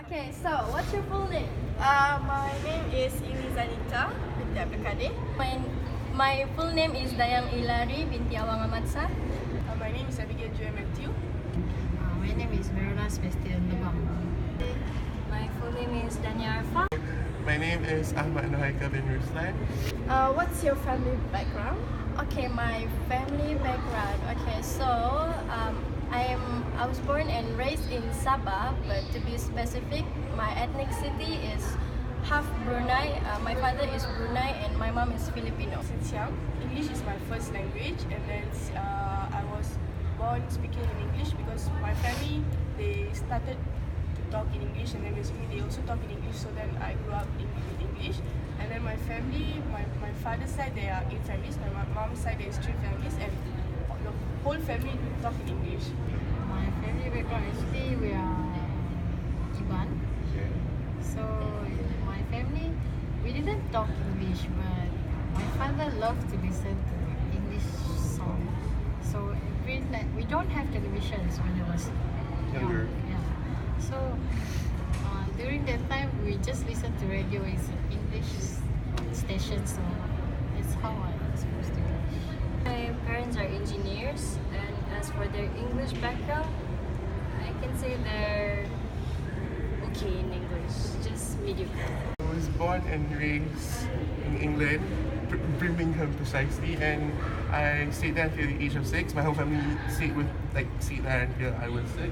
Okay, so what's your full name? My name is Ilizanita binti Abdul Kadir. My full name is Dayang Ilari binti Awang Amatsa. My name is Abigail Joy Matthew. My name is Verona Sebastian Lebam. My full name is Dania Arfa. My name is Ahmad Nohaika bin Ruslan. What's your family background? Okay, my family background. Okay, so I was born and raised in Sabah, but to be specific, my ethnicity is half Brunei. My father is Brunei and my mom is Filipino. Since young, English is my first language, and then I was born speaking in English because my family they started to talk in English, and then basically they also talk in English. So then I grew up with English, and then my family, my father's side there are 8 families, my mom's side there is 3 families, and the whole family talk in English. My family background actually we are Iban. So in my family we didn't talk English, but my father loved to listen to English song. So every night we don't have televisions when I was Younger. young. Yeah. So during that time we just listen to radio. It's English station, so that's how I was exposed to English. My parents are engineers, and as for their English background, I can say they're okay in English, just mediocre. I was born and raised in England, Birmingham precisely, and I stayed there until the age of 6. My whole family stayed there until I was 6.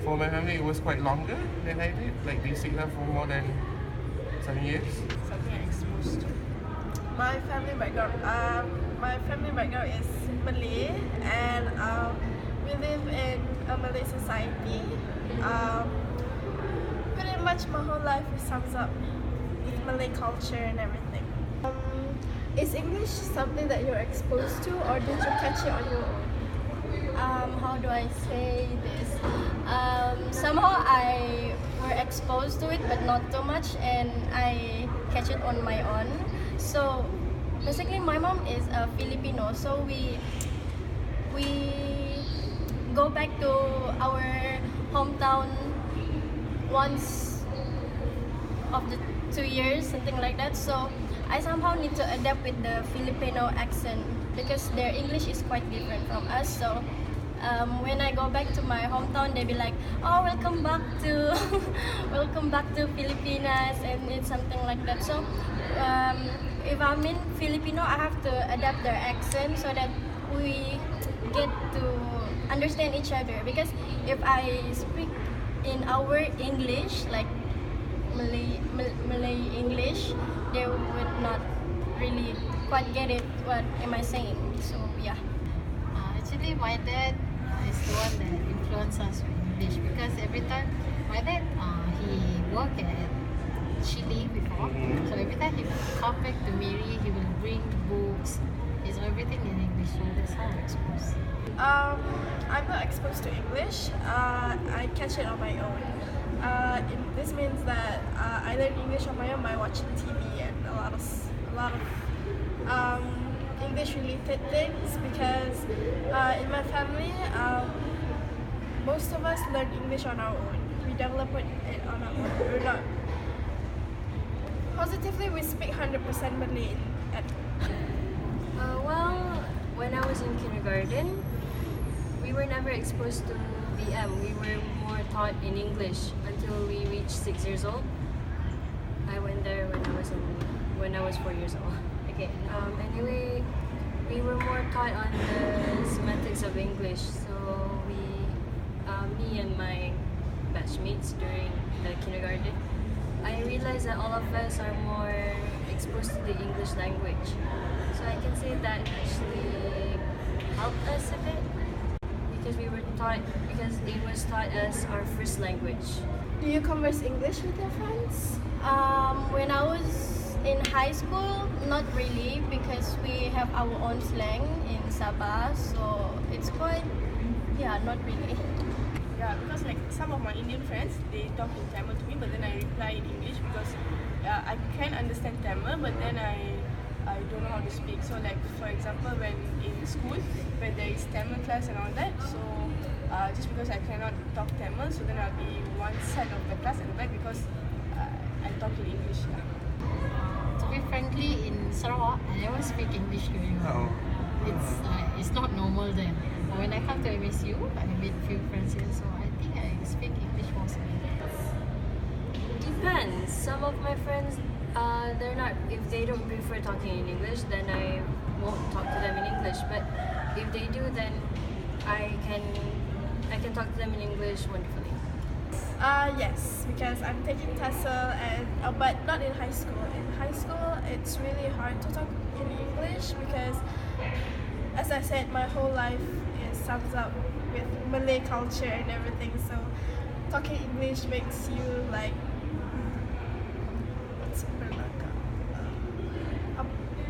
For my family, it was quite longer than I did. Like they stayed there for more than 7 years. Something I exposed to. My family background. My family background is Malay, and we live in a Malay society. Pretty much my whole life sums up with Malay culture and everything. Is English something that you're exposed to, or did you catch it on your own? How do I say this? Somehow I were exposed to it, but not too much, and I catch it on my own. So basically, my mom is a Filipino, so we go back to our hometown once of the 2 years, something like that. So I somehow need to adapt with the Filipino accent because their English is quite different from us. So when I go back to my hometown, they be like, "Oh, welcome back to welcome back to Filipinas," and it's something like that. So if I'm in Filipino, I have to adapt their accent so that we get to understand each other. Because if I speak in our English, like Malay English, they would not really quite get it. What am I saying? So yeah. Actually, my dad is the one that influenced us with English because every time my dad he worked at Chile before, so every time he come back to Miri, he will bring books. It's everything in English, so that's how I'm exposed. I'm not exposed to English. I catch it on my own. This means that I learn English on my own by watching TV and a lot of English-related things because in my family, most of us learn English on our own. We develop it on our own. We're not positively. We speak 100% Malay. Well, when I was in kindergarten, we were never exposed to BM. We were more taught in English until we reached 6 years old. I went there when I was 4 years old. Okay. Anyway, we were more taught on the semantics of English. So me and my batchmates during the kindergarten, I realized that all of us are more exposed to the English language. So I can say that actually helped us a bit because it was taught as our first language. Do you converse English with your friends? When I was in high school, not really because we have our own slang in Sabah, so it's quite, not really. Yeah, because like some of my Indian friends, they talk in Tamil to me, but then I reply in English because I can understand Tamil, but then I don't know how to speak. So like for example, when in school, when there is Tamil class and all that, so just because I cannot talk Tamil, so then I'll be one side of the class at the back because I talk in English. Yeah. To be frankly, in Sarawak, I never speak English to anyone. It's not normal there. But when I come to MSU, I made few friends here, so I think I speak English mostly. Depends. Some of my friends, they're not. If they don't prefer talking in English, then I won't talk to them in English. But if they do, then I can talk to them in English wonderfully. Yes, because I'm taking TESOL and but not in high school. In high school, it's really hard to talk in English because, as I said, my whole life is sums up with Malay culture and everything. So, talking English makes you like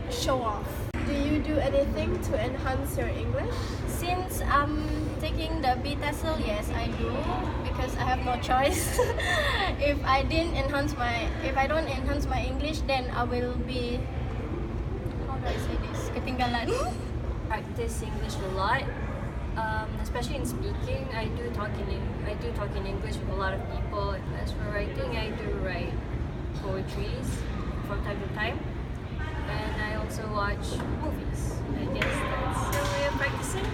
show off. Do you do anything to enhance your English? Since I'm taking the B TESOL, yes, I do because I have no choice. If I don't enhance my English, then I will be, how do I say this? Ketinggalan. Practice English a lot, especially in speaking. I do talk in English with a lot of people. As for writing, I do write poetries from time to time. And I also watch movies. I guess that's a way of practicing.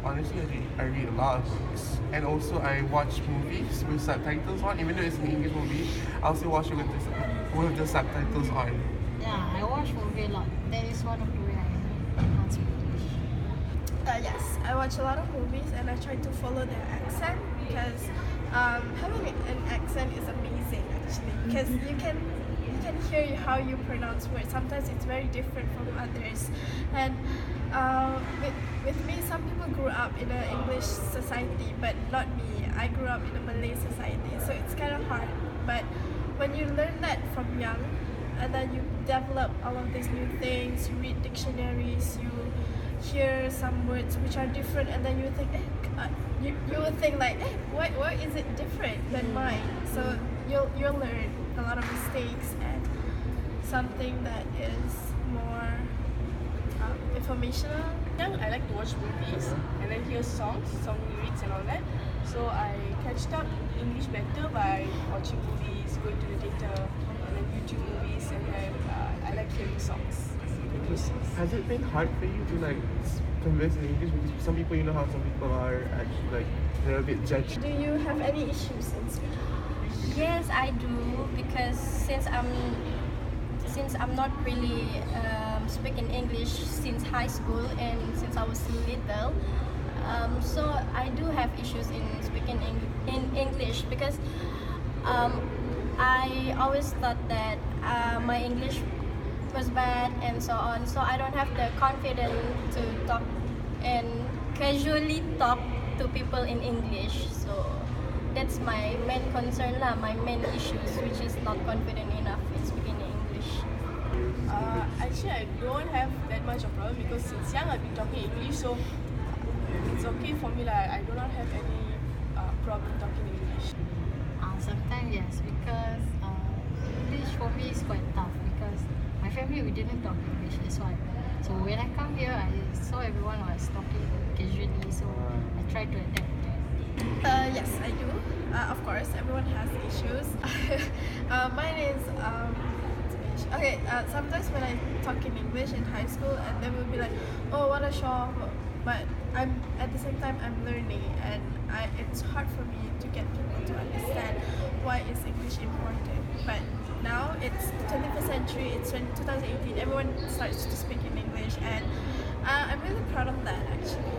Honestly, I read a lot of books. And also I watch movies with subtitles on. Even though it's an English movie, I also watch it with the subtitles on. Yeah, I watch movie a lot. That is one of the way I enhance my English. Yes, I watch a lot of movies and I try to follow their accent because having an accent is amazing actually because you can hear how you pronounce words. Sometimes it's very different from others, and with me, some people grew up in an English society, but not me. I grew up in a Malay society, so it's kind of hard. But when you learn that from young, and then you develop all of these new things, you read dictionaries, you hear some words which are different, and then you think, you will think like, why is it different than mine? So you'll learn a lot of mistakes and something that is more informational. Young, I like to watch movies and then hear song lyrics and all that. So I catched up English better by watching movies, going to the theater, and then YouTube movies, and then I like hearing songs. Has it been hard for you to like converse in English? Because some people, you know how some people are actually like they're a bit judgy. Do you have any issues in speaking? Yes, I do because since I'm not really speaking English since high school and since I was little, so I do have issues in speaking in English because I always thought that my English was bad and so on. So I don't have the confidence to talk and casually talk to people in English. So that's my main concern lah, my main issues, which is not confident enough in speaking English. Actually, I don't have that much of problem because since young I've been talking English, so it's okay for me. Like I do not have any problem talking English. Sometimes yes, because English for me is quite tough because my family we didn't talk English, that's why. So when I come here, I saw everyone was talking casually, so I try to adapt. Yes, I do. Of course, everyone has issues. Mine is okay. Sometimes when I talk in English in high school, and they will be like, "Oh, what a shock!" But I'm at the same time I'm learning, and it's hard for me to get people to understand why is English important. But now it's the 21st century. It's 2018. Everyone starts to speak in English, and I'm really proud of that actually.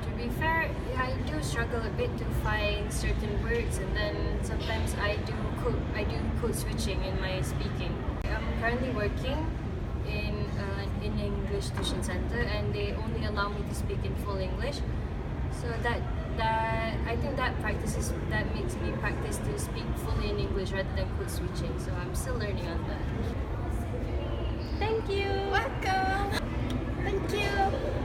To be fair, I do struggle a bit to find certain words, and then sometimes I do code switching in my speaking. I'm currently working in an English tuition center, and they only allow me to speak in full English. So that I think that makes me practice to speak fully in English rather than code switching. So I'm still learning on that. Thank you. Welcome. Thank you.